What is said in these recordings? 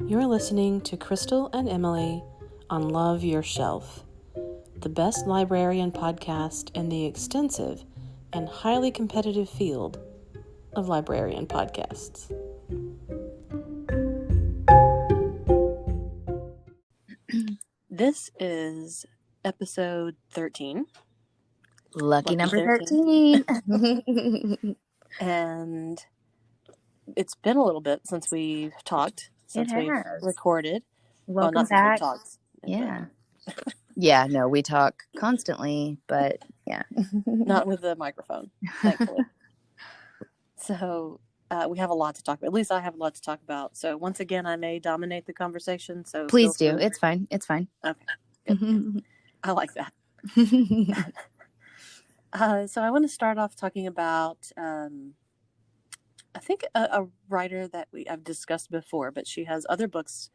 You're listening to Crystal and Emily on Love Your Shelf, the best librarian podcast in the extensive and highly competitive field of librarian podcasts. This is episode 13. Lucky number 13. And it's been a little bit since we've talked, since we've recorded. Welcome back. Talked, yeah. Yeah, no, we talk constantly, but yeah. Not with the microphone, thankfully. So we have a lot to talk about. At least I have a lot to talk about. So once again, I may dominate the conversation. So please do. It's fine. It's fine. Okay. Good. I like that. So I want to start off talking about, I think a writer that I've discussed before, but she has other books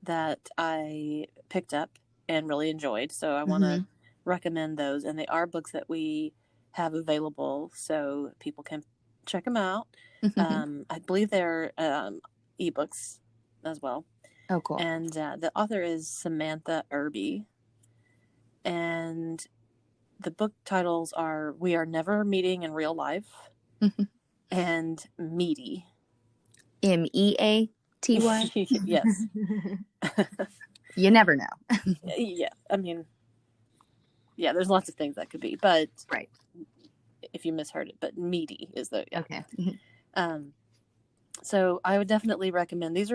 that I picked up and really enjoyed. So I want to recommend those. And they are books that we have available so people can check them out. I believe they're ebooks as well. Oh, cool. And the author is Samantha Irby. And the book titles are We Are Never Meeting in Real Life and Meaty. Meaty? Yes. You never know. Yeah. I mean, yeah, there's lots of things that could be, but right. If you misheard it, but Meaty is the, yeah. Okay. So I would definitely recommend, these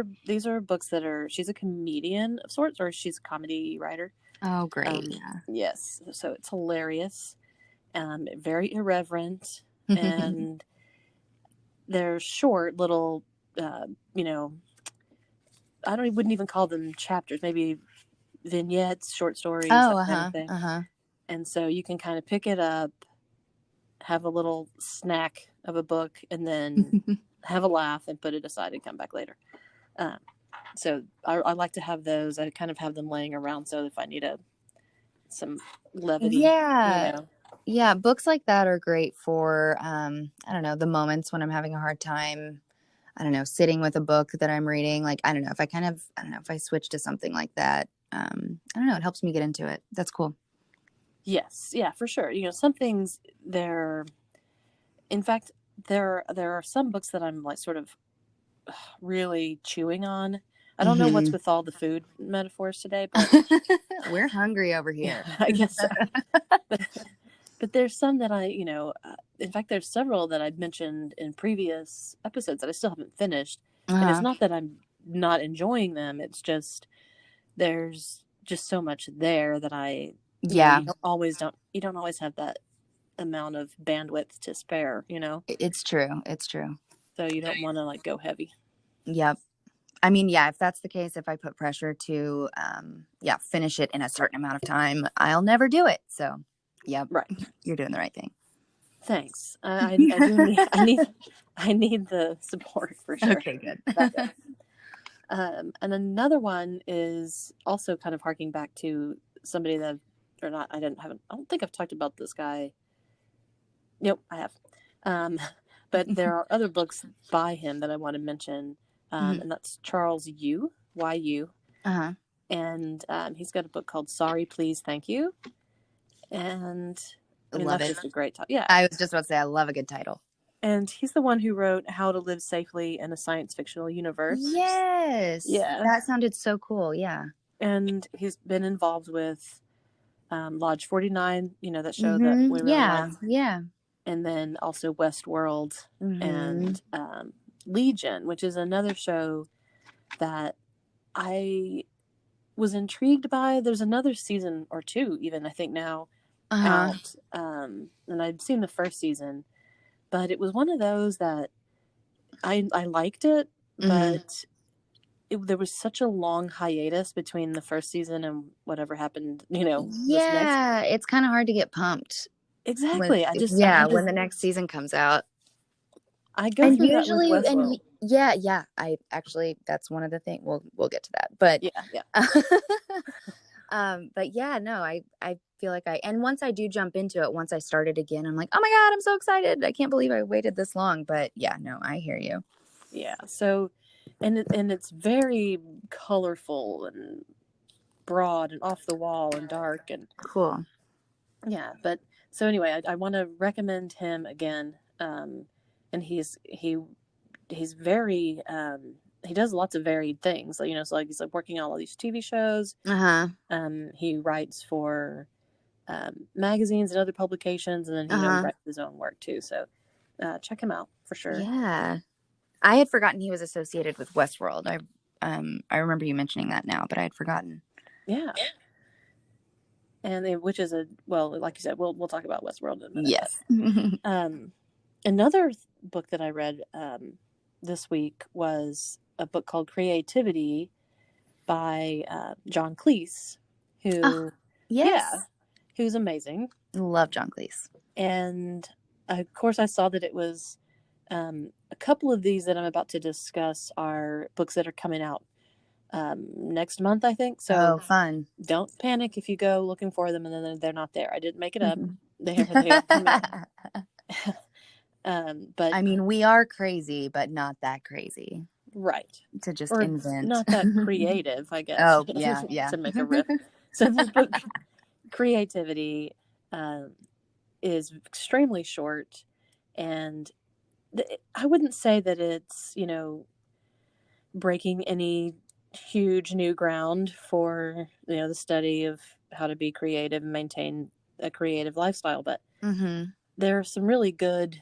are books that she's a comedian of sorts, or she's a comedy writer. Oh, great. Yeah. Yes. So it's hilarious, very irreverent, and they're short little, I wouldn't even call them chapters, maybe vignettes, short stories, that kind of thing. And so you can kind of pick it up, have a little snack of a book, and then have a laugh and put it aside and come back later. So I like to have those. I kind of have them laying around so if I need some levity. Yeah. Yeah. Books like that are great for, the moments when I'm having a hard time, sitting with a book that I'm reading. Like, if I switch to something like that, it helps me get into it. That's cool. Yes. Yeah, for sure. Some things in fact, there are some books that I'm like sort of really chewing on. I don't know what's with all the food metaphors today, but we're hungry over here. Yeah, I guess so. But there's some that in fact, there's several that I've mentioned in previous episodes that I still haven't finished. And it's not that I'm not enjoying them. It's just, there's just so much there that you don't always have that amount of bandwidth to spare, It's true. So you don't want to go heavy. Yep. I mean, yeah, if that's the case, if I put pressure to, finish it in a certain amount of time, I'll never do it. So, yeah, right. You're doing the right thing. Thanks. I need the support for sure. Okay, good. And another one is also kind of harking back to somebody that, or not, I don't think I've talked about this guy. Nope, I have. But there are other books by him that I want to mention. And that's Charles Yu, Y-U. And he's got a book called Sorry, Please, Thank You. And love that's it. just a great title. Yeah. I was just about to say, I love a good title. And he's the one who wrote How to Live Safely in a Science Fictional Universe. Yes. Yeah. That sounded so cool. Yeah. And he's been involved with Lodge 49, that show that we really like. Yeah. And then also Westworld and Legion, which is another show that I was intrigued by. There's another season or two, even, I think now, out. And I'd seen the first season, but it was one of those that I liked it, but there was such a long hiatus between the first season and whatever happened, Yeah, it's kind of hard to get pumped. Exactly. When the next season comes out. I go through that with Westworld. Yeah. I actually, that's one of the things. We'll get to that, but yeah. But yeah, no, I feel like and once I do jump into it, once I start it again, I'm like, oh my God, I'm so excited. I can't believe I waited this long. But yeah, no, I hear you. Yeah. So and it's very colorful and broad and off the wall and dark and Cool. yeah. But so anyway, I want to recommend him again. And he's very he does lots of varied things. Like, so like he's like working on all these TV shows. He writes for magazines and other publications, and then he writes his own work too. So check him out for sure. Yeah, I had forgotten he was associated with Westworld. I remember you mentioning that now, but I had forgotten. Yeah. And which is like you said, we'll talk about Westworld in a minute. Yes. Another book that I read this week was a book called Creativity by John Cleese, who who's amazing. Love John Cleese. And of course I saw that it was a couple of these that I'm about to discuss are books that are coming out next month, I think. So fun. Don't panic if you go looking for them and then they're not there. I didn't make it up. They are coming out. But I mean, we are crazy, but not that crazy. Right. To just or invent. Not that creative, I guess. Oh, yeah. To make a riff. So this book, Creativity, is extremely short, and I wouldn't say that it's, breaking any huge new ground for, the study of how to be creative and maintain a creative lifestyle, but there are some really good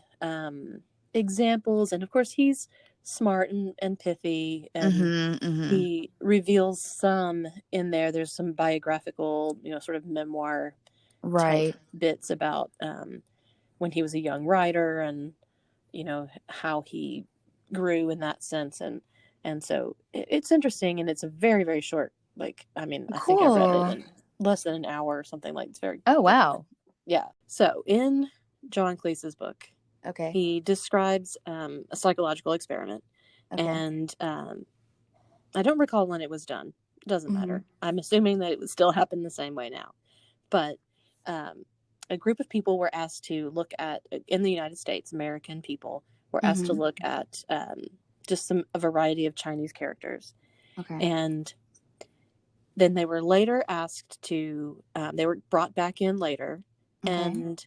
examples, and of course he's smart and pithy, and he reveals some in there. There's some biographical, sort of memoir type bits about when he was a young writer and how he grew in that sense, and so it's interesting, and it's a very, very short, I think I read it in less than an hour or something. It's very wow. Yeah. So in John Cleese's book, he describes a psychological experiment, and I don't recall when it was done. It doesn't matter. I'm assuming that it would still happen the same way now. But a group of people were asked to look at, in the United States, American people were asked to look at just a variety of Chinese characters. And then they were later asked to, they were brought back in later and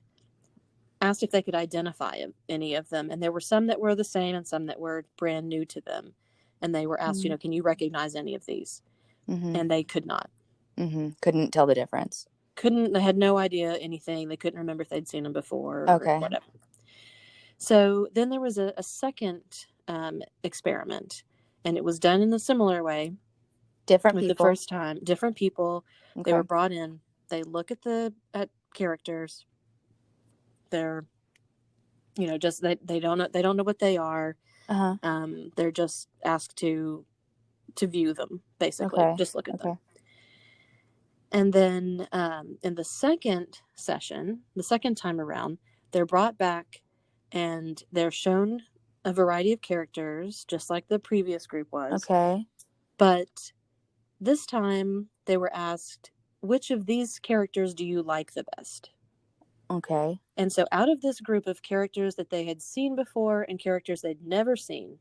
asked if they could identify any of them. And there were some that were the same and some that were brand new to them. And they were asked, can you recognize any of these? And they could not. Couldn't tell the difference. They had no idea anything. They couldn't remember if they'd seen them before or whatever. So then there was a second experiment, and it was done in a similar way. Different people. The first time, different people. They were brought in. They look at characters. They're, just they don't know what they are. They're just asked to view them, basically. Just look at them. And then in the second session, the second time around, they're brought back and they're shown a variety of characters, just like the previous group was. But this time they were asked, which of these characters do you like the best? And so out of this group of characters that they had seen before and characters they'd never seen,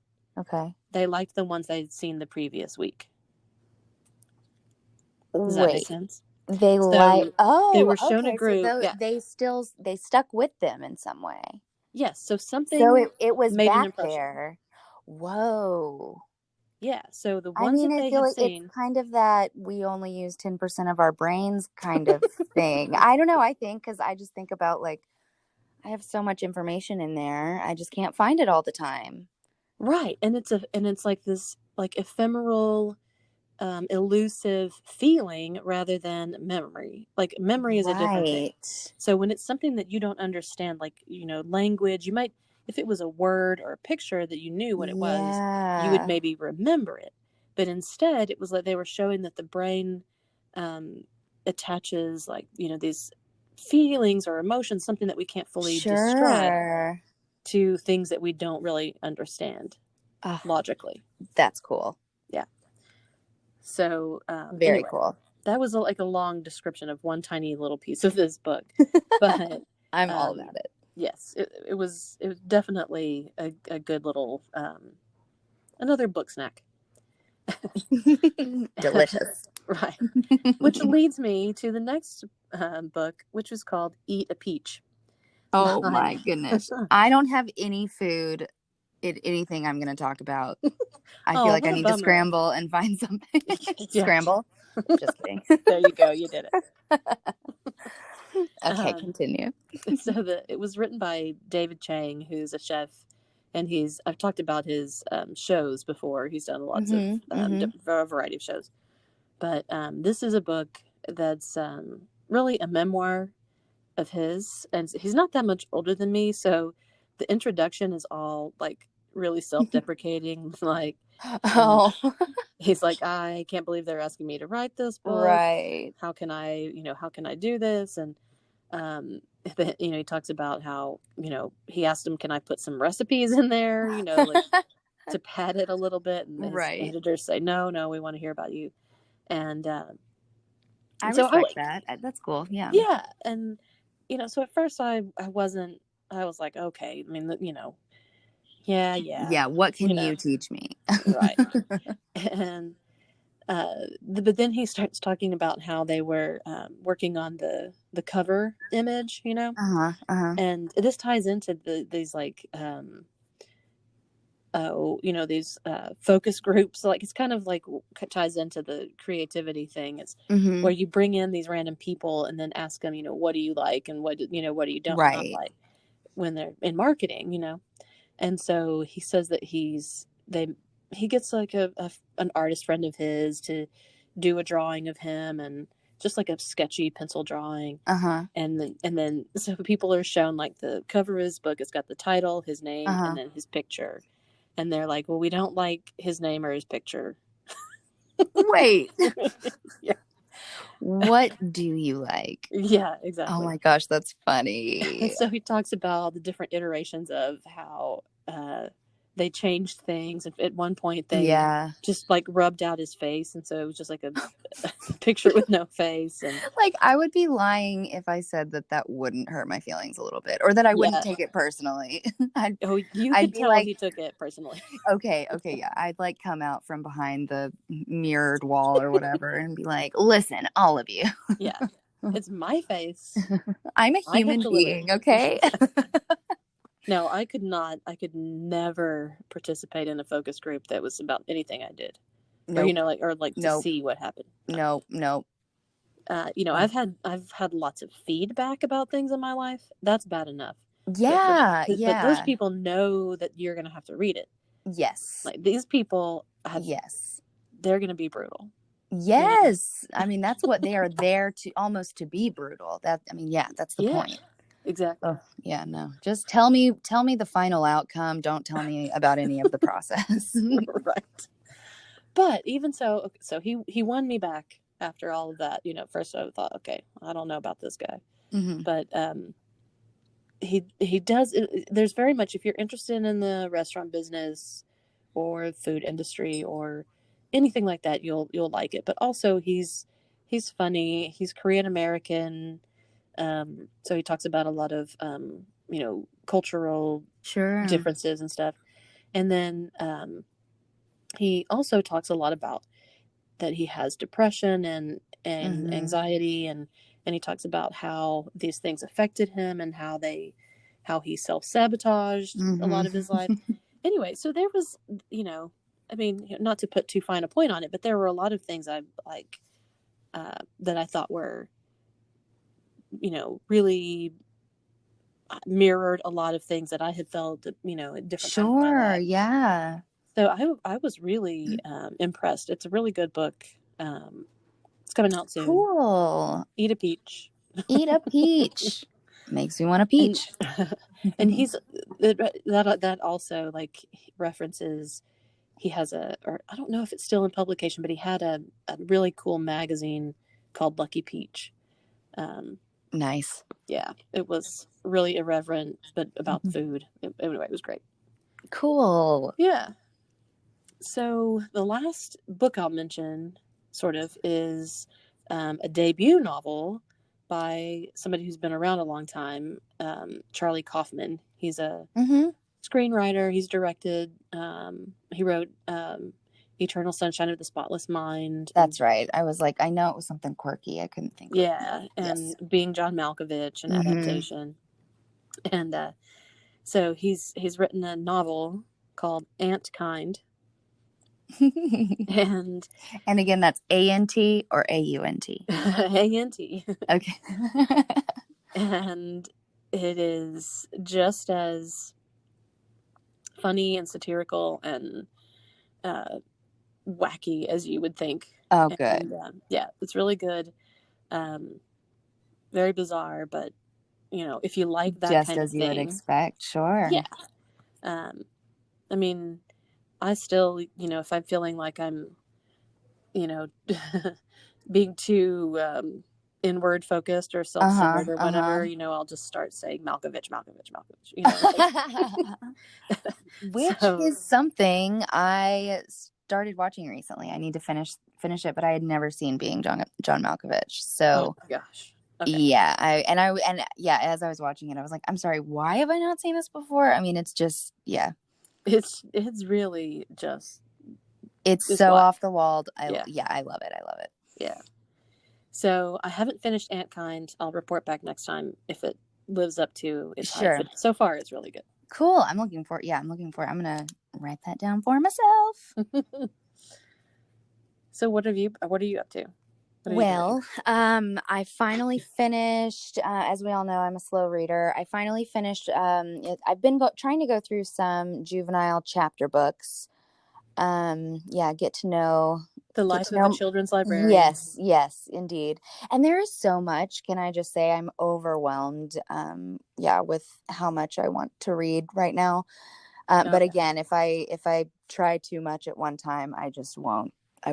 they liked the ones they'd seen the previous week. Does that make sense? They were shown a group. So they stuck with them in some way. Yes. So something. So it was made back an impression. there. Whoa. Yeah. So the ones that they had seen. It's kind of that we only use 10% of our brains kind of thing. I don't know. I think because I just think about I have so much information in there. I just can't find it all the time. Right. And it's like this ephemeral, elusive feeling rather than memory. Memory is a different thing. So when it's something that you don't understand, language, you might, if it was a word or a picture that you knew what it was, you would maybe remember it. But instead, it was like they were showing that the brain attaches these feelings or emotions, something that we can't fully describe, to things that we don't really understand logically. That's cool. Yeah. So very cool. That was a long description of one tiny little piece of this book, but I'm all about it. Yes, it was definitely a good little another book snack. Delicious. Right. Which leads me to the next book, which was called Eat a Peach. Oh by- my goodness. I don't have any food in anything I'm going to talk about. I feel Oh, like I what a need to bummer. scramble and find something. Yeah. Scramble. Just kidding. There you go. You did it. Okay, continue. So it was written by David Chang, who's a chef, and I've talked about his shows before. He's done lots of a variety of shows, but this is a book that's really a memoir of his, and he's not that much older than me, so the introduction is all like really self-deprecating. Like, Oh, he's like, I can't believe they're asking me to write this book. right. How can I do this? And he talks about how, he asked him, can I put some recipes in there, like to pad it a little bit, and his Right. editors say, no, we want to hear about you. And I so respect that. That's cool. Yeah. yeah. And so at first I was like, okay, I mean, yeah, What can you teach me? right. And but then he starts talking about how they were working on the cover image, and this ties into these like these focus groups. Like, it's kind of like ties into the creativity thing. It's where you bring in these random people and then ask them, what do you like, and what do you don't not like, when they're in marketing, And so he says that he gets like an artist friend of his to do a drawing of him, and just like a sketchy pencil drawing. And then so people are shown like the cover of his book. It's got the title, his name, and then his picture. And they're like, well, we don't like his name or his picture. Wait. Yeah. What do you like? Yeah, exactly. Oh my gosh, that's funny. So he talks about the different iterations of how they changed things. At one point, they just like rubbed out his face, and so it was just like a picture with no face. And like, I would be lying if I said that wouldn't hurt my feelings a little bit, or that I wouldn't take it personally. I'd could tell like, he took it personally. Okay, yeah. I'd like come out from behind the mirrored wall or whatever and be like, listen, all of you. Yeah. It's my face. I'm a human being, okay? No, I could never participate in a focus group that was about anything I did. Nope. Or to see what happened. No. I've had lots of feedback about things in my life. That's bad enough. Yeah, but those people know that you're going to have to read it. Yes. Like, these people they're going to be brutal. Yes. I mean, that's what they are there to, almost to be brutal. That's the point. Exactly. Oh, yeah, no. Just tell me the final outcome. Don't tell me about any of the process. Right. But even so he won me back after all of that. First I thought, okay, I don't know about this guy. But he does. There's very much, if you're interested in the restaurant business or food industry or anything like that, you'll like it. But also he's funny. He's Korean American. So he talks about a lot of cultural differences and stuff. And then he also talks a lot about that he has depression and anxiety, and he talks about how these things affected him and how he self-sabotaged a lot of his life. Anyway, so there was, I mean, not to put too fine a point on it, but there were a lot of things I like that I thought were, really mirrored a lot of things that I had felt, at different times in my life. Yeah. So I was really impressed. It's a really good book. It's coming out soon. Cool. Eat a Peach. Eat a peach. Makes me want a peach. And he's that also like references. He has or I don't know if it's still in publication, but he had a really cool magazine called Lucky Peach. Nice. Yeah, it was really irreverent, but about food. Anyway, it was great. Cool. Yeah. So the last book I'll mention sort of is a debut novel by somebody who's been around a long time, Charlie Kaufman. He's a screenwriter. He's directed. He wrote Eternal Sunshine of the Spotless Mind. That's right. I was like, I know it was something quirky. I couldn't think of. Yeah, and Yes. Being John Malkovich, an Mm-hmm. adaptation. And so he's written a novel called Ant Kind. And again, that's A-N-T or A-U-N-T? A-N-T. Okay. And it is just as funny and satirical and wacky as you would think. Oh, And good. yeah, it's really good. Very bizarre, but if you like that Just kind of as you would thing, expect. Sure. yeah. I mean, I still, if I'm feeling like I'm, you know, being too inward focused or Uh-huh. self-centered or Uh-huh. whatever, I'll just start saying Malkovich, Malkovich, Malkovich. Which So is something I started watching recently. I need to finish it, but I had never seen Being John Malkovich. oh So my gosh. Okay. yeah, as I was watching it, I was like, I'm sorry, why have I not seen this before? I mean, it's just It's really just it's it's so wild. off the wall. Yeah. I love it. I love it. Yeah. So I haven't finished Antkind. I'll report back next time if it lives up to its hype. Sure. But so far, it's really good. Cool. I'm looking for it. I'm gonna write that down for myself. So what are you up to? Well, I finally finished, as we all know, I'm a slow reader. I finally finished, I've been trying to go through some juvenile chapter books. Get to know, The Life of a Children's Librarian. yes, indeed. And there is so much, can I just say I'm overwhelmed, with how much I want to read right now. But again, if I try too much at one time, I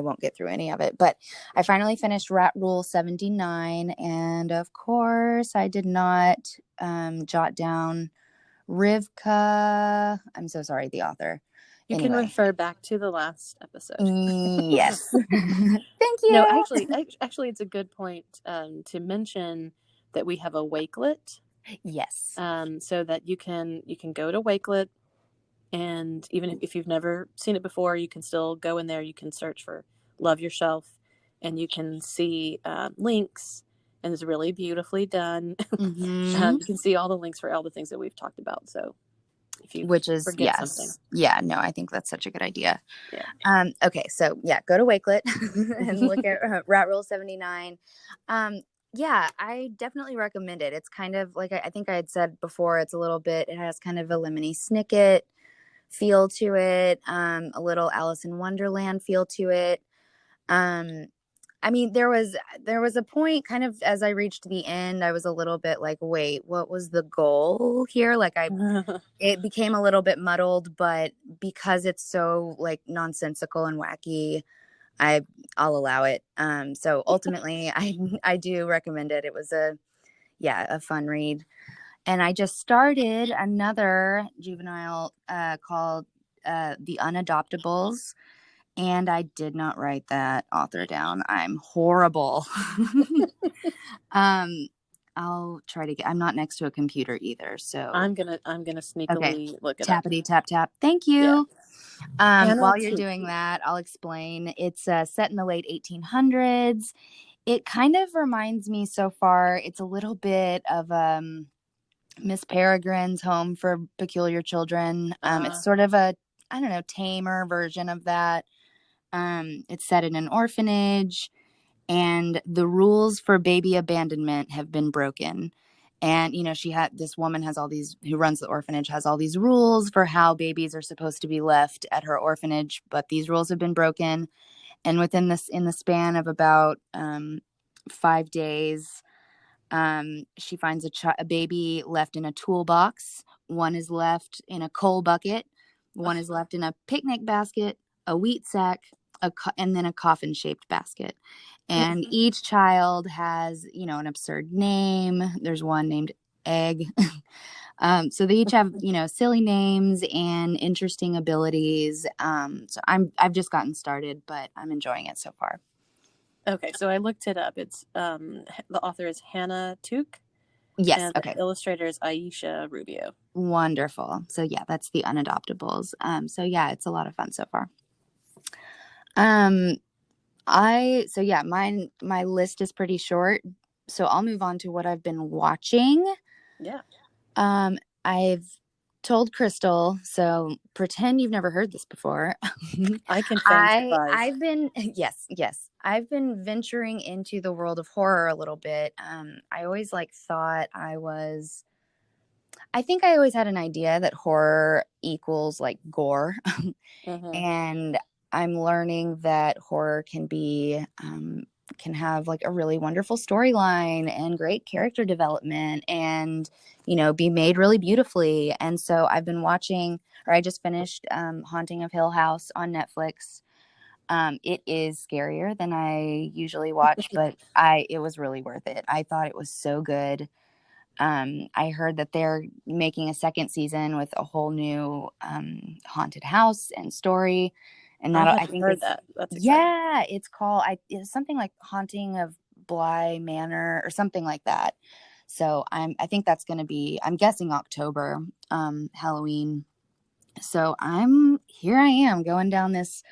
won't get through any of it. But I finally finished Rat Rule 79. And of course, I did not jot down Rivka. I'm so sorry, the author. You can refer back to the last episode. Yes. Thank you. No, actually, it's a good point to mention that we have a Wakelet. Yes. So that you can go to Wakelet. And even if you've never seen it before, you can still go in there. You can search for Love Yourself, and you can see links, and it's really beautifully done. Mm-hmm. You can see all the links for all the things that we've talked about. So if you forget something. Yeah, no, I think that's such a good idea. Yeah. Okay, so go to Wakelet and look at Rat Rule 79. Yeah, I definitely recommend it. It's kind of like I think I had said before, it has kind of a Lemony Snicket feel to it, a little Alice in Wonderland feel to it. I mean, there was a point kind of as I reached the end, I was a little bit like, wait, what was the goal here? Like it became a little bit muddled, but because it's so like nonsensical and wacky, I'll allow it. So ultimately I do recommend it. It was a fun read. And I just started another juvenile called The Unadoptables. And I did not write that author down. I'm horrible. I'll try to get. I'm not next to a computer either, so I'm gonna sneakily look it up. Tappity tap tap. Thank you. Yeah. While you're doing that, I'll explain. It's set in the late 1800s. It kind of reminds me so far. It's a little bit of Miss Peregrine's Home for Peculiar Children. It's sort of a tamer version of that. It's set in an orphanage, and the rules for baby abandonment have been broken. And, this woman who runs the orphanage has all these rules for how babies are supposed to be left at her orphanage, but these rules have been broken. And in the span of about 5 days, she finds a baby left in a toolbox. One is left in a coal bucket. One is left in a picnic basket, a wheat sack, and then a coffin-shaped basket. And each child has, an absurd name. There's one named Egg. So they each have, silly names and interesting abilities. So I've just gotten started, but I'm enjoying it so far. Okay, so I looked it up. It's the author is Hannah Tuke. Yes. And okay. The illustrator is Aisha Rubio. Wonderful. So that's The Unadoptables. It's a lot of fun so far. Um, my list is pretty short, so I'll move on to what I've been watching. Yeah. I've told Crystal, so pretend you've never heard this before. I can feign surprise. I've been yes. I've been venturing into the world of horror a little bit. I always thought I think I always had an idea that horror equals like gore. Mm-hmm. And I'm learning that horror can have like a really wonderful storyline and great character development and be made really beautifully. And so I've been watching, or I just finished Haunting of Hill House on Netflix. It is scarier than I usually watch, but it was really worth it. I thought it was so good. I heard that they're making a second season with a whole new haunted house and story, and I that I hadn't think heard it's that. That's exciting. it's called it's something like Haunting of Bly Manor or something like that. So I think that's going to be, I'm guessing October, Halloween. So here I am going down this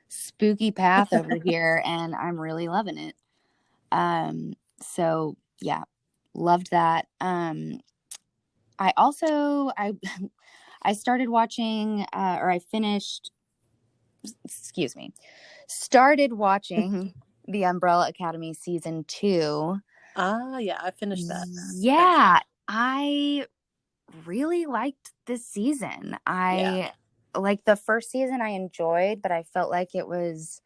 spooky path over here, and I'm really loving it. So yeah, loved that. I also I started watching or I finished excuse me started watching The Umbrella Academy season 2. Yeah, I finished that. Actually. Yeah, I really liked this season. Yeah. I like the first season I enjoyed, but I felt like it was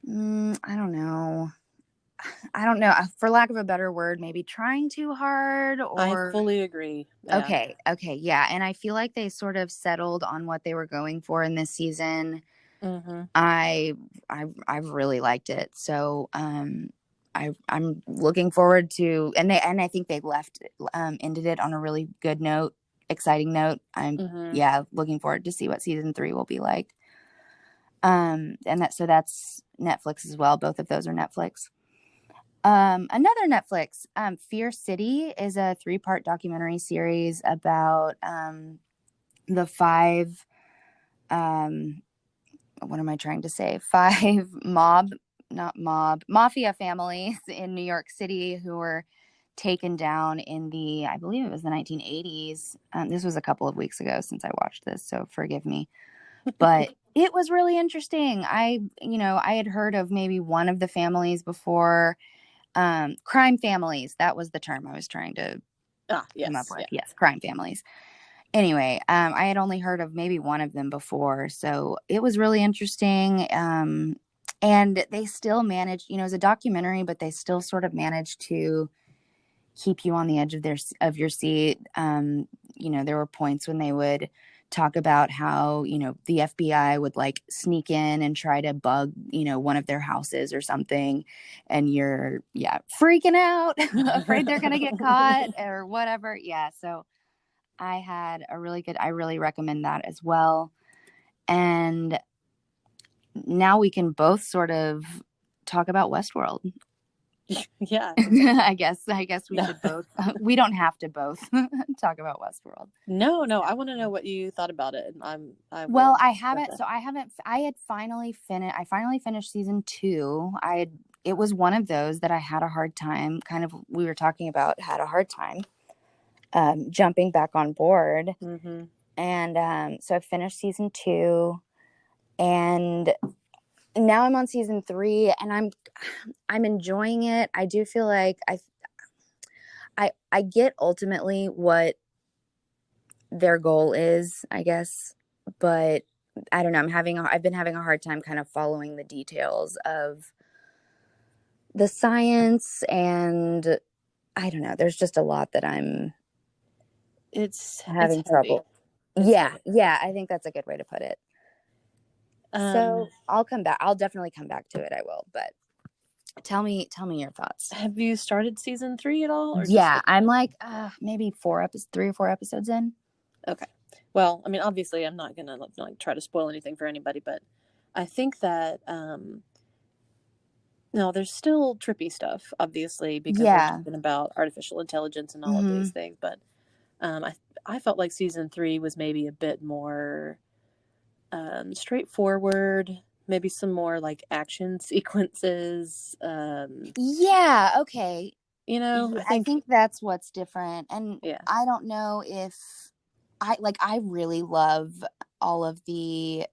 I don't know. I don't know, for lack of a better word, maybe trying too hard I or fully agree. Yeah. okay, yeah. And I feel like they sort of settled on what they were going for in this season. Mm-hmm. I've really liked it. So I'm looking forward to, and I think they ended it on a really good note, exciting note. I'm Mm-hmm. yeah, looking forward to see what season 3 will be like. And that's Netflix as well. Both of those are Netflix. Another Netflix, Fear City is a 3-part documentary series about the 5 what am I trying to say? 5 mafia families in New York City who were taken down in I believe it was the 1980s. This was a couple of weeks ago since I watched this, so forgive me. But it was really interesting. I had heard of maybe one of the families before. Crime families, that was the term I was trying to come up Yes. with. Yeah. Yes, crime families. Anyway, I had only heard of maybe one of them before, so it was really interesting. And they still managed, as a documentary, but they still sort of managed to keep you on the edge of your seat. There were points when they would talk about how the FBI would like sneak in and try to bug one of their houses or something, and you're freaking out, afraid they're gonna get caught or whatever. Yeah, so I really recommend that as well. And now we can both sort of talk about Westworld. Yeah. I guess we should both. We don't have to both talk about Westworld. No, I want to know what you thought about it. I Well, will. I haven't. So I haven't. I had finally finished. I finally finished season 2. It was one of those that I had a hard time. Kind of, we were talking about, had a hard time jumping back on board. Mm-hmm. And so I finished season 2, and now I'm on season 3, and I'm enjoying it. I do feel like I get ultimately what their goal is, I guess, but I don't know. I've been having a hard time kind of following the details of the science, and I don't know. There's just a lot that I'm having trouble. Yeah, I think that's a good way to put it. So I'll come back. I'll definitely come back to it. I will. But tell me your thoughts. Have you started season 3 at all, or Yeah, I'm like maybe 3 or 4 episodes in. Okay. Well, I mean, obviously, I'm not gonna try to spoil anything for anybody, but I think that no, there's still trippy stuff, obviously, because we're talking about artificial intelligence and all of these things. But I felt like season 3 was maybe a bit more straightforward, maybe some more like action sequences. Yeah, okay. I I think, think that's what's different. And yeah. I don't know if I really love all of the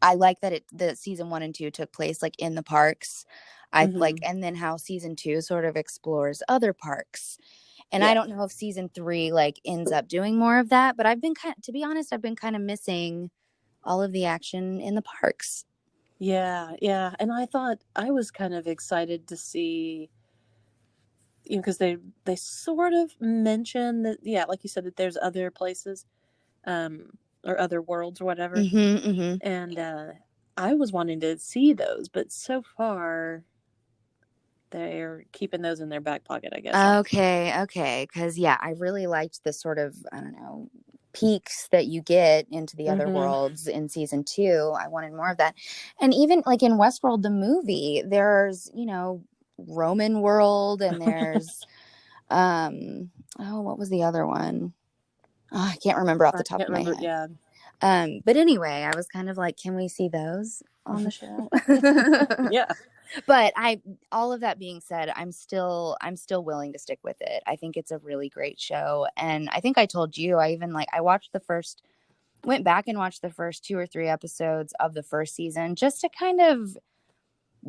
I like that the season 1 and 2 took place like in the parks. I like, Mm-hmm. and then how season 2 sort of explores other parks. And I Yeah. don't know if season 3 like ends up doing more of that, but to be honest, I've been kind of missing all of the action in the parks. Yeah. Yeah. And I thought I was kind of excited to see, because they sort of mention that, yeah, like you said, that there's other places, or other worlds or whatever. Mm-hmm, mm-hmm. And I was wanting to see those, but so far they're keeping those in their back pocket, I guess. Okay. Because, yeah, I really liked the sort of, I don't know, peeks that you get into the other Mm-hmm. worlds in season 2. I wanted more of that. And even like in Westworld, the movie, there's, Roman world and there's, what was the other one? Oh, I can't remember off I the top can't of my remember. head. Yeah. But anyway, I was kind of like, can we see those on the show? Yeah. But all of that being said, I'm still willing to stick with it. I think it's a really great show. And I think I told you, I watched went back and watched the first 2 or 3 episodes of the first season just to kind of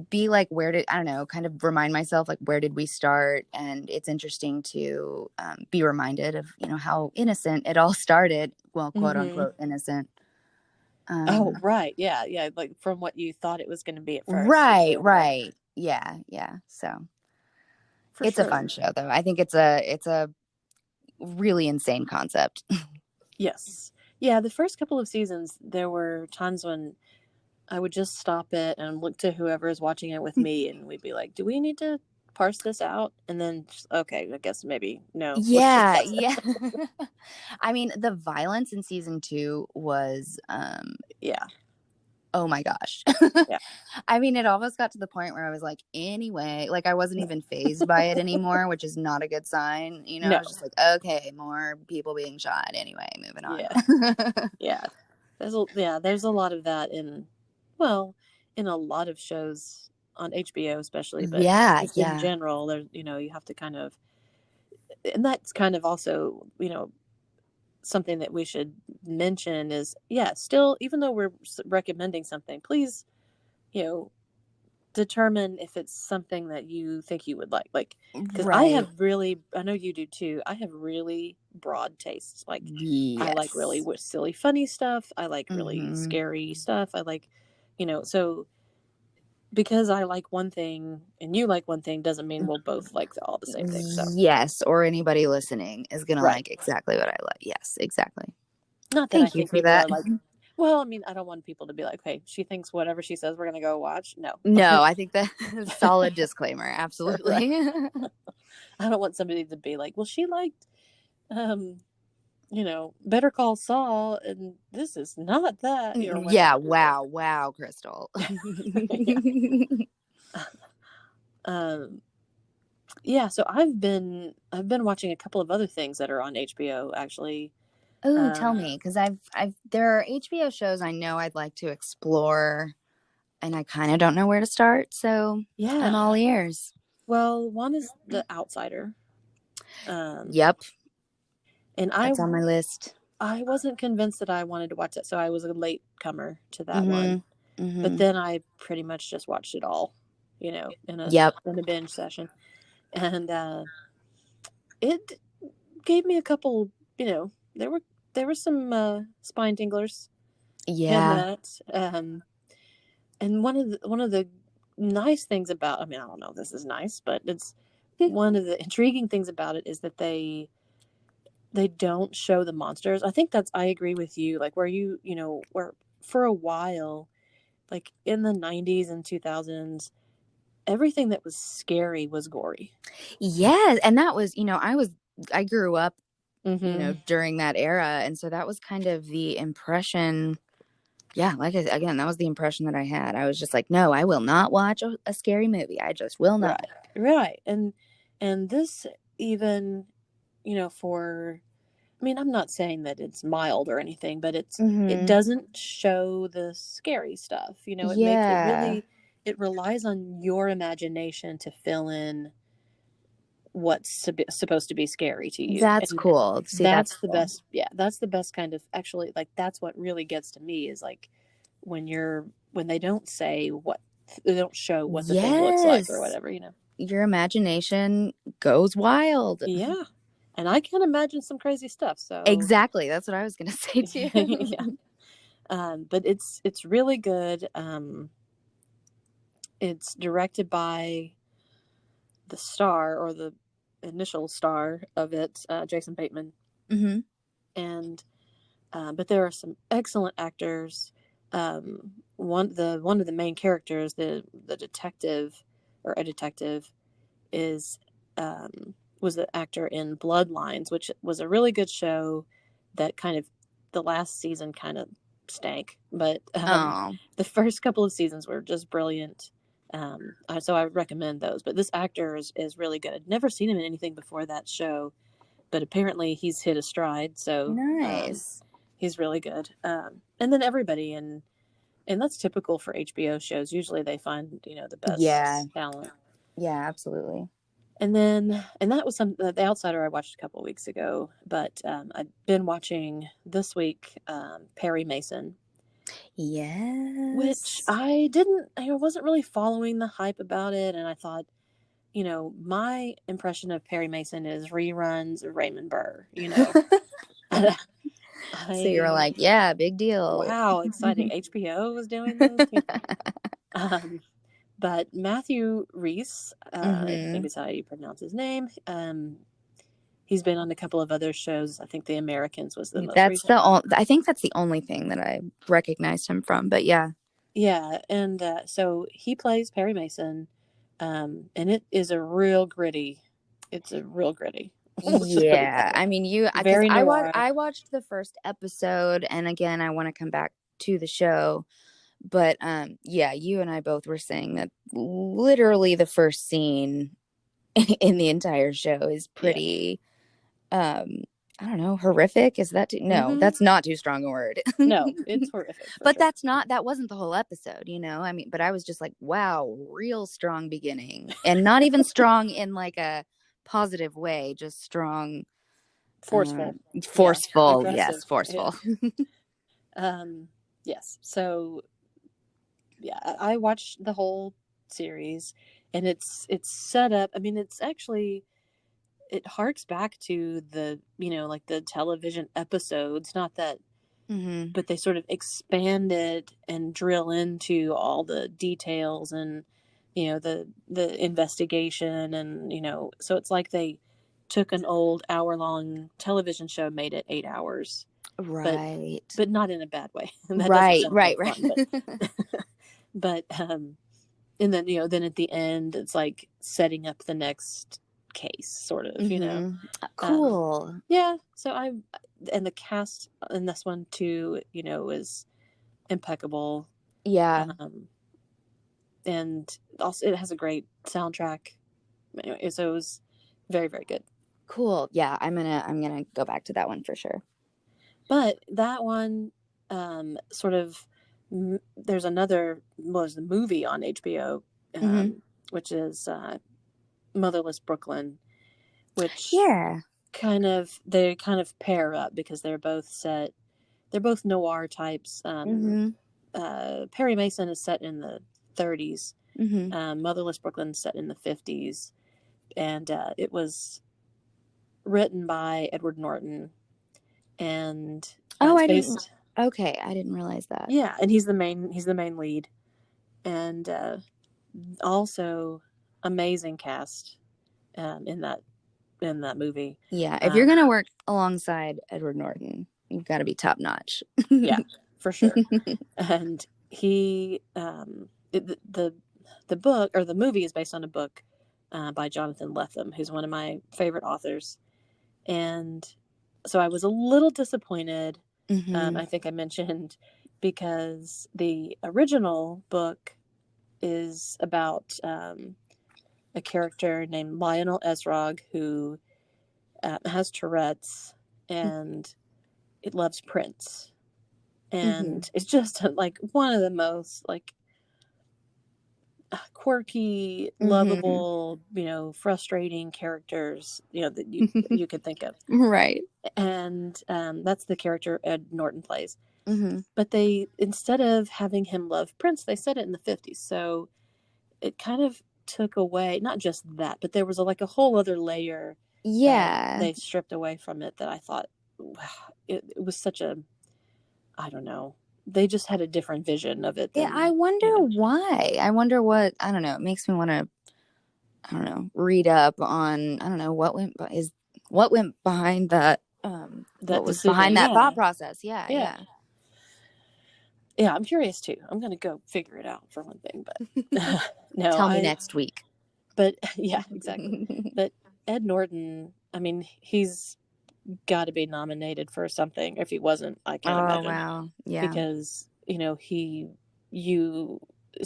be like, I don't know, kind of remind myself, like, where did we start? And it's interesting to be reminded of, how innocent it all started. Well, quote Mm-hmm. unquote, innocent. Oh, Um, right. Yeah. Yeah. Like from what you thought it was going to be at first. right, So, yeah, right. Yeah. So for it's a sure. fun show though. I think it's a really insane concept. Yes. Yeah. The first couple of seasons, there were times when I would just stop it and look to whoever is watching it with me, and we'd be like, "Do we need to parse this out?" And then, okay, I guess maybe no. Let's just Yeah, parse it. yeah. I mean, the violence in season 2 was Yeah, oh my gosh. yeah. I mean, it almost got to the point where I was like, anyway, like I wasn't even phased by it anymore, which is not a good sign. I No. was just like, okay, more people being shot. Anyway, moving on. Yeah, yeah. There's a lot of that well, in a lot of shows on HBO, especially, but Yeah, just in yeah. general, there's you have to kind of, and that's kind of also something that we should mention is, yeah, still, even though we're recommending something, please, you know determine if it's something that you think you would like, because Right. I know you do too, I have really broad tastes. Like, I like really Yes. silly funny stuff, I like really Mm-hmm. scary stuff, I like, so because I like one thing and you like one thing doesn't mean we'll both like all the same thing. So, Yes, or anybody listening is gonna right. like exactly what I like. Yes, exactly. Not that I Thank you think for people are that. like, well, I mean, I don't want people to be like, hey, she thinks whatever she says we're gonna go watch. No. No, I think that solid disclaimer. Right. Absolutely. I don't want somebody to be like, well, she liked um Better Call Saul, and this is not that, or Yeah. whatever. Wow, Crystal. Yeah. Um, yeah. So I've been watching a couple of other things that are on HBO actually. Oh, tell Um, me, because there are HBO shows I know I'd like to explore, and I kind of don't know where to start. So I'm yeah. all ears. Well, one is The Outsider. Yep, And I that's on my list. I wasn't convinced that I wanted to watch it, so I was a late comer to that one. Mm-hmm. But Mm-hmm. then I pretty much just watched it all, in a Yep. binge session, and it gave me a couple. There were some spine tinglers in Yeah. that, and one of the nice things about, I mean, I don't know if this is nice, but it's one of the intriguing things about it is that they don't show the monsters. I agree with you. Like, where for a while, like in the 90s and 2000s, everything that was scary was gory. Yes, and that was, I grew up, Mm-hmm. during that era, and so that was kind of the impression. Yeah, again, that was the impression that I had. I was just like, no, I will not watch a scary movie. I just will not. Right. And this, even, for I mean, I'm not saying that it's mild or anything, but it Mm-hmm. doesn't show the scary stuff. You know, Yeah. it relies on your imagination to fill in what's supposed to be scary to you. That's And cool. See, that's that's the cool. best. Yeah, that's the best kind of, actually, like, that's what really gets to me, is like when they don't say what, they don't show what the thing looks like or Yes. whatever, you know. Your imagination goes wild. Yeah. And I can imagine some crazy stuff. So Exactly. That's what I was going to say too. yeah. But it's really good. It's directed by the star, or the initial star of it, Jason Bateman. Mm-hmm. And but there are some excellent actors. One of the main characters, the detective, or a detective, is was the actor in Bloodlines, which was a really good show that kind of, the last season kind of stank, but Oh, the first couple of seasons were just brilliant. So I would recommend those. But this actor is really good. I'd never seen him in anything before that show, but apparently he's hit a stride. So nice. he's really good. And then everybody, and that's typical for HBO shows. Usually they find, the Yeah. best talent. Yeah, absolutely. And that was The Outsider I watched a couple of weeks ago, but I've been watching this week, Perry Mason, which Yes. I wasn't really following the hype about it, and I thought, my impression of Perry Mason is reruns of Raymond Burr, So you were I like, yeah, big deal. wow, exciting. HBO was doing this, Um, but Matthew Rhys, I Mm-hmm. think is how you pronounce his name. He's been on a couple of other shows. I think The Americans was the most That's recent the one. only, I think that's the only thing that I recognized him from, but yeah. Yeah, and so he plays Perry Mason, and it is a real gritty. It's a real gritty. We'll just put it that Yeah. way. I mean, because Very noir. I watched the first episode, and again, I want to come back to the show, but yeah, you and I both were saying that literally the first scene in the entire show is Yeah. pretty I don't know, horrific. Is that no, Mm-hmm. that's not too strong a word. No, it's horrific for But sure. that wasn't the whole episode, you know? I mean, but I was just like, wow, real strong beginning. And not even strong in like a positive way, just strong, Forceful. Yeah. forceful. Aggressive. Yes, Yeah. forceful. Yes. So yeah, I watched the whole series, and it's set up. I mean, it harks back to the, like the television episodes, not that, Hmm. but they sort of expand it and drill into all the details, and the investigation, and so it's like they took an old hour-long television show, made it 8 hours, but Right. not in a bad way. That doesn't Right, sound right, like right. fun, but and then then at the end it's like setting up the next case, sort of. Hmm. um Cool. yeah, so and the cast in this one too, is impeccable. Yeah. um and also it has a great soundtrack. Anyway, so it was very, very good. Cool. Yeah, I'm gonna go back to that one for sure. But that one, sort of, there's there's a movie on HBO, Hmm. which is Motherless Brooklyn, which Yeah. they kind of pair up because they're both noir types. Hmm. Perry Mason is set in the 30s. Hmm. Motherless Brooklyn is set in the 50s, and it was written by Edward Norton, and Oh, it's I didn't. based. Okay, I didn't realize that. Yeah, and he's the main lead, and also amazing cast in that movie. Yeah, if you're Um, gonna work alongside Edward Norton, you've got to be top notch. yeah, for sure. And the book, or the movie, is based on a book by Jonathan Lethem, who's one of my favorite authors. And so I was a little disappointed. Hmm. I think I mentioned, because the original book is about a character named Lionel Ezrog, who has Tourette's, and it loves Prince. And it's just like one of the most like quirky, lovable, frustrating characters, that you could think of. Right. And that's the character Ed Norton plays. But they, instead of having him love Prince, they said it in the 50s. So it kind of took away, not just that, but there was a whole other layer that they stripped away from it that I thought, wow, it was such a, I don't know. They just had a different vision of it. I wonder why. I wonder what, I don't know. It makes me want to, I don't know, read up on, I don't know, what went behind that, what was behind that thought process. Yeah, I'm curious too. I'm going to go figure it out for one thing, but no. Tell me next week. But yeah, exactly. But Ed Norton, I mean, he's got to be nominated for something. If he wasn't, I can't imagine. Oh, wow. Yeah. Because,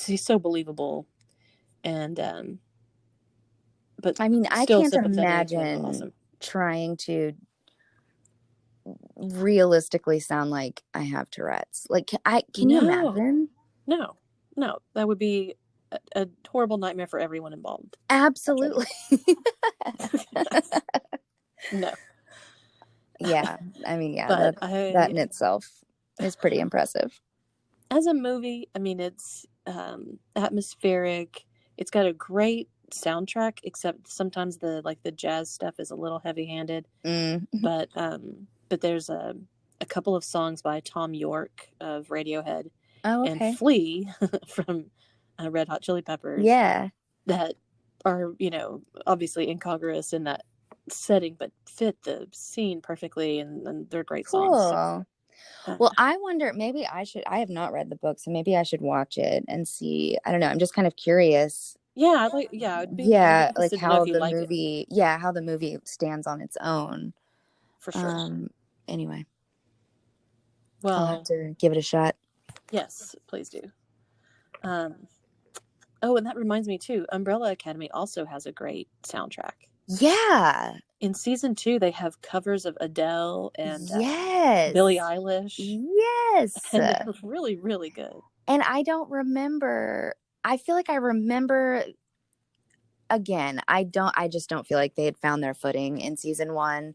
he's so believable. And, but I mean, I can't imagine trying to realistically sound like I have Tourette's. Like, can you imagine? No, that would be a horrible nightmare for everyone involved. Absolutely. No. Yeah, I mean, yeah, that in itself is pretty impressive. As a movie, I mean, it's atmospheric. It's got a great soundtrack, except sometimes the jazz stuff is a little heavy-handed. But there's a couple of songs by Tom York of Radiohead and Flea from Red Hot Chili Peppers. Yeah, that are obviously incongruous in that setting, but fit the scene perfectly, and they're great songs. So, well, I wonder, maybe I have not read the book, so maybe I should watch it and see. I don't know. I'm just kind of curious. Yeah, like how the movie, how the movie stands on its own. For sure. Anyway, well, I'll have to give it a shot. Yes, please do. Oh, and that reminds me too. Umbrella Academy also has a great soundtrack. Yeah. In season 2, they have covers of Adele and Billie Eilish. Yes. And they're really, really good. And I don't remember. I feel like I remember. Again, I just don't feel like they had found their footing in season 1,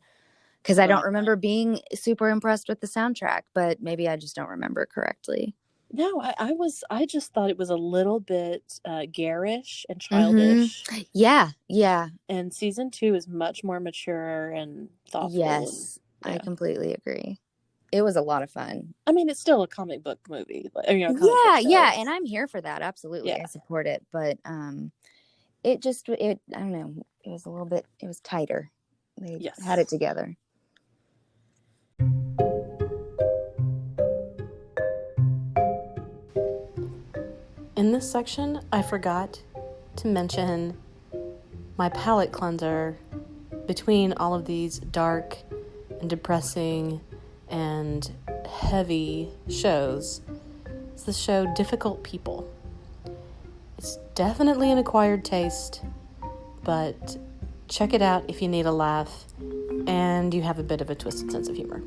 because I don't remember being super impressed with the soundtrack. But maybe I just don't remember correctly. No, I just thought it was a little bit garish and childish. Yeah. And season 2 is much more mature and thoughtful. Yes, I completely agree. It was a lot of fun. I mean, it's still a comic book movie. Yeah, and I'm here for that. Absolutely. Yeah. I support it. But I don't know, it was a little bit, it was tighter. They had it together. In this section, I forgot to mention my palate cleanser between all of these dark and depressing and heavy shows. It's the show Difficult People. It's definitely an acquired taste, but check it out if you need a laugh and you have a bit of a twisted sense of humor.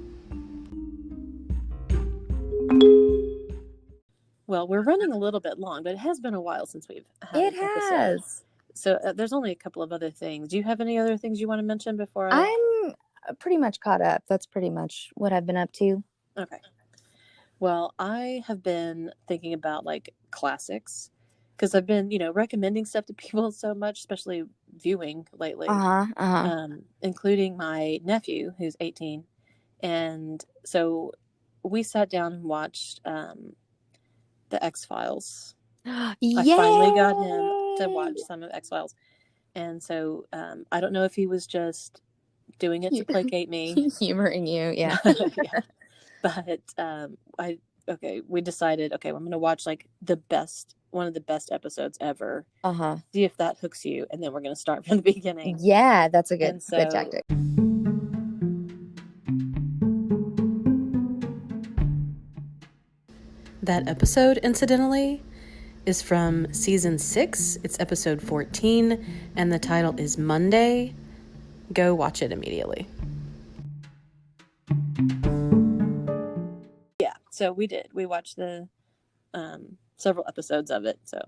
Well, we're running a little bit long, but it has been a while since we've had an episode. So there's only a couple of other things. Do you have any other things you want to mention before I'm pretty much caught up. That's pretty much what I've been up to. Okay. Well, I have been thinking about classics, because I've been, recommending stuff to people so much, especially viewing lately. Including my nephew, who's 18. And so we sat down and watched the X-Files. I finally got him to watch some of X-Files. And so I don't know if he was just doing it to placate me. Humoring you, yeah. Yeah. But we decided, I'm going to watch one of the best episodes ever. See if that hooks you, and then we're going to start from the beginning. Yeah, that's a good tactic. That episode, incidentally, is from season 6. It's episode 14, and the title is Monday. Go watch it immediately. So we did. We watched the several episodes of it. So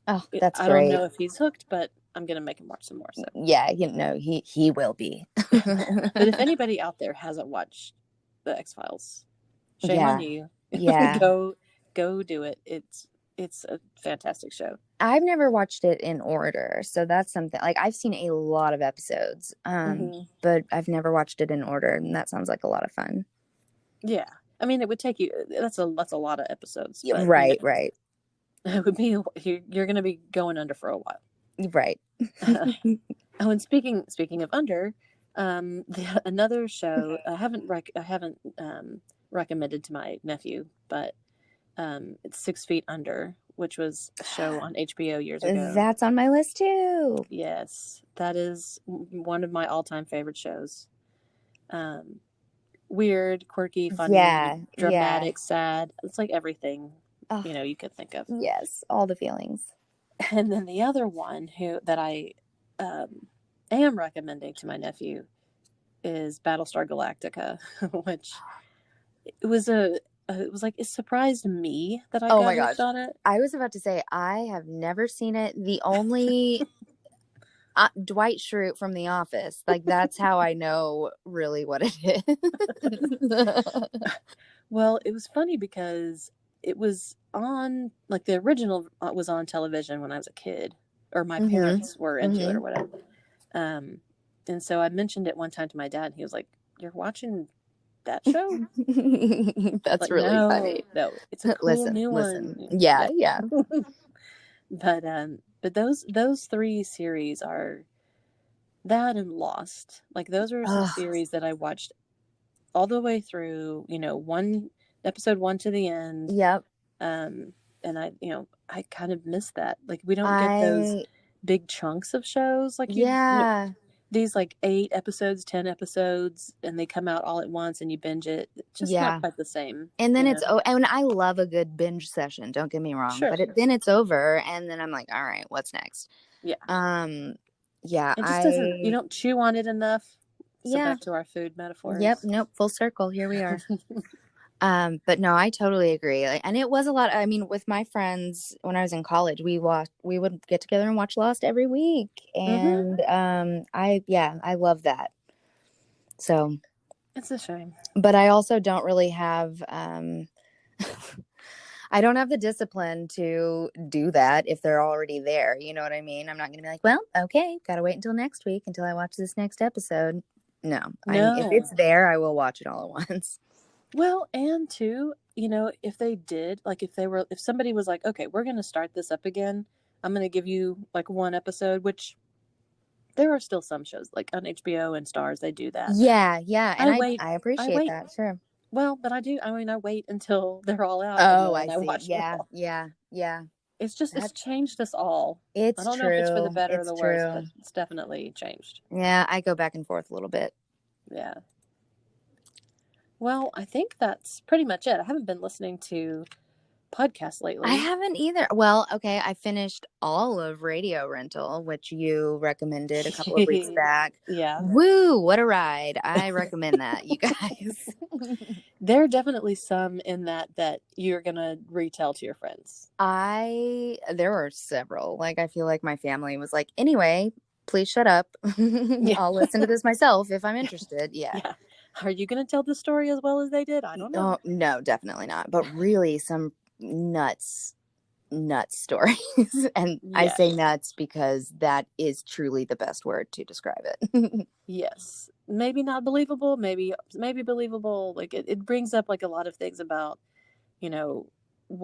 Oh, that's I don't great. know if he's hooked, but I'm gonna make him watch some more. So Yeah, he will be. but if anybody out there hasn't watched the X-Files, shame on you. Yeah. go do it. It's a fantastic show. I've never watched it in order, so that's something. Like, I've seen a lot of episodes, but I've never watched it in order, and that sounds like a lot of fun. Yeah, I mean, it would take you. That's a lot of episodes, but Right. it would be you're going to be going under for a while. Right. Oh, and speaking of under, another show I haven't recommended to my nephew, but it's 6 Feet Under, which was a show on HBO years ago. That's on my list too. Yes, that is one of my all-time favorite shows. Weird, quirky, funny, dramatic, sad. It's like everything you could think of. Yes, all the feelings. And then the other one that I am recommending to my nephew is Battlestar Galactica, which it was like it surprised me that I got hooked on it. I was about to say I have never seen it. The only Dwight Schrute from The Office, like that's how I know really what it is. Well, it was funny because it was on, like, the original was on television when I was a kid, or my parents were into it or whatever. And so I mentioned it one time to my dad, and he was like, "You're watching that show?" That's like, really funny. No, it's a cool new one. Yeah. But those three series are that and Lost. Like, those are some series that I watched all the way through, episode 1 to the end. Yep. And I kind of miss that. Like, we don't get those big chunks of shows. Like, these like 8 episodes, 10 episodes, and they come out all at once and you binge it. It's just not quite the same. And then and I love a good binge session. Don't get me wrong, sure. But then it's over, and then I'm like, all right, what's next? Yeah. Yeah. It just doesn't. You don't chew on it enough. So back to our food metaphors. Yep. Nope. Full circle. Here we are. But no, I totally agree. And it was a lot. I mean, with my friends when I was in college, we would get together and watch Lost every week, and I love that. So it's a shame, but I also don't really have I don't have the discipline to do that if they're already there. You know what I mean? I'm not going to be like, well, okay, got to wait until next week until I watch this next episode. No. If it's there, I will watch it all at once. Well, and too, if they did, like, if somebody was like, okay, we're going to start this up again, I'm going to give you like one episode, which there are still some shows like on HBO and Stars, they do that. Yeah. And I appreciate that. Sure. Well, but I wait until they're all out. Oh, I see. Watch yeah. It's just, it's changed us all. I don't know if it's for the better or the worse, but it's definitely changed. Yeah, I go back and forth a little bit. Yeah. Well, I think that's pretty much it. I haven't been listening to podcasts lately. I haven't either. Well, okay, I finished all of Radio Rental, which you recommended a couple of weeks back. Yeah. Woo, what a ride. I recommend that, you guys. There are definitely some in that you're going to retell to your friends. There were several. Like, I feel like my family was like, anyway, please shut up. I'll listen to this myself if I'm interested. Yeah. Are you going to tell the story as well as they did? I don't know. Oh, no, definitely not. But really, some nuts stories. And I say nuts because that is truly the best word to describe it. Yes. Maybe not believable, maybe believable. Like, it brings up like a lot of things about,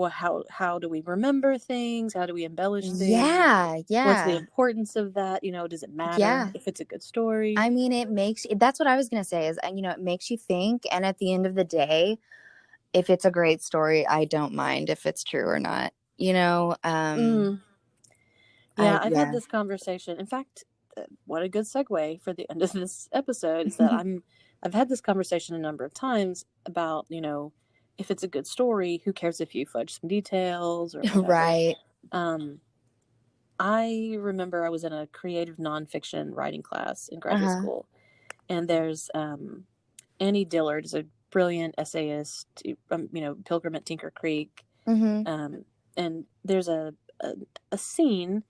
how do we remember things? How do we embellish things? Yeah. What's the importance of that? Does it matter if it's a good story? I mean, that's what I was going to say is, it makes you think. And at the end of the day, if it's a great story, I don't mind if it's true or not, I've had this conversation. In fact, what a good segue for the end of this episode is that I've had this conversation a number of times about, if it's a good story, who cares if you fudge some details or whatever. Right. I remember I was in a creative nonfiction writing class in graduate school, and there's Annie Dillard is a brilliant essayist, Pilgrim at Tinker Creek. Mm-hmm. And there's a scene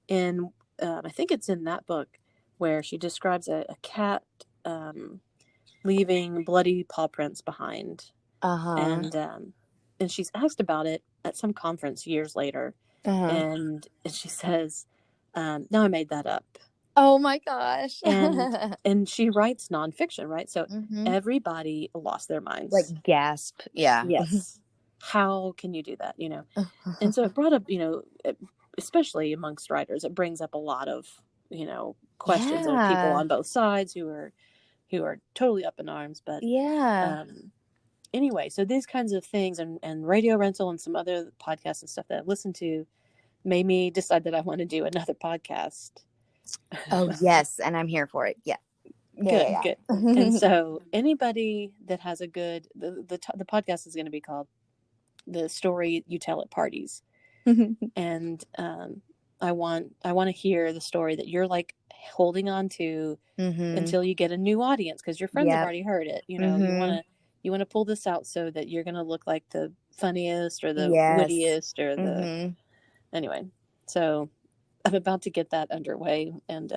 in, I think it's in that book, where she describes a cat leaving bloody paw prints behind. And she's asked about it at some conference years later. And she says, no, I made that up. Oh my gosh. And she writes nonfiction, right? So everybody lost their minds. Like gasp. Yeah. Yes. How can you do that? And so it brought up, especially amongst writers, it brings up a lot of, questions of people on both sides who are totally up in arms. But anyway, so these kinds of things and Radio Rental and some other podcasts and stuff that I've listened to made me decide that I want to do another podcast. Oh, yes. And I'm here for it. Yeah. Good. And so anybody that has a good, the podcast is going to be called The Story You Tell at Parties. And I want to hear the story that you're like holding on to until you get a new audience, because your friends have already heard it. You want to pull this out so that you're going to look like the funniest or the wittiest or the anyway. So I'm about to get that underway, and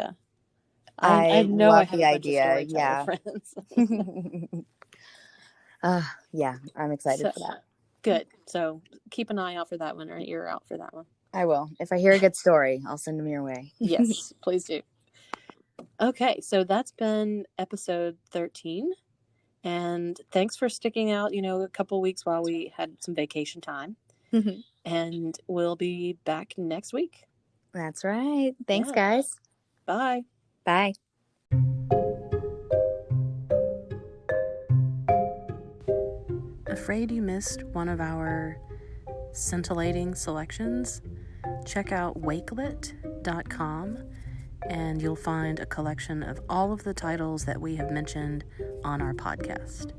I know I have a bunch of storyteller friends. Yeah, I'm excited for that. Good. So keep an eye out for that one, or an ear out for that one. I will. If I hear a good story, I'll send them your way. Yes, please do. Okay, so that's been episode 13. And thanks for sticking out, a couple weeks while we had some vacation time. And we'll be back next week. That's right. Thanks, guys. Bye. Bye. Afraid you missed one of our scintillating selections? Check out wakelet.com and you'll find a collection of all of the titles that we have mentioned on our podcast.